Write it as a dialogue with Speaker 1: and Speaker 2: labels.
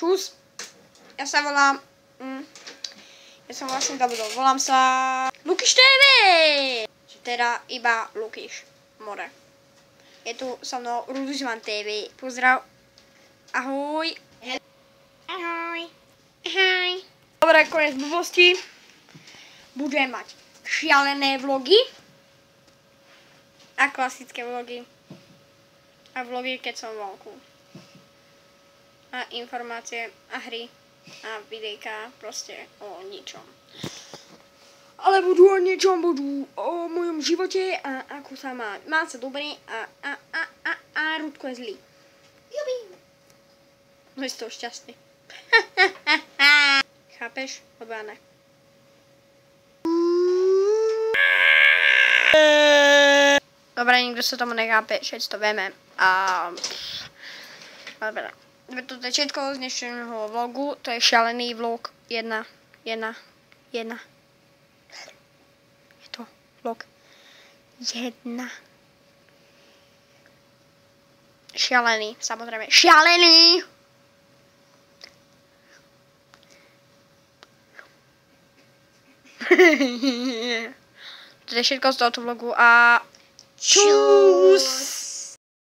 Speaker 1: Čus. Ja sa volám... Ja som vlastne zabudol. Volám sa... Lukyš TV! Teda iba Lukyš. More. Je tu so mnou Ruduzman TV. Pozdrav. Ahoj. Ahoj. Ahoj. Dobre, konec blbosti. Budem mať šialené vlogy. A klasické vlogy. A vlogy, keď som vonku. A informácie a hry a videjka proste o ničom. Ale budú o ničom, budú o mojom živote a ako sa má. Má sa dobre a Rudko je zlý. Jubi. No je z toho šťastný. Chápeš? Lebo ja ne. Dobre, nikto sa tomu nechápe, všetci to vieme. Dobre. Toto je všetko z dnešného vlogu. To je šialený vlog 1. Je to vlog 1. Šialený, samozrejme. Šialený! To je všetko z tohoto vlogu a čus!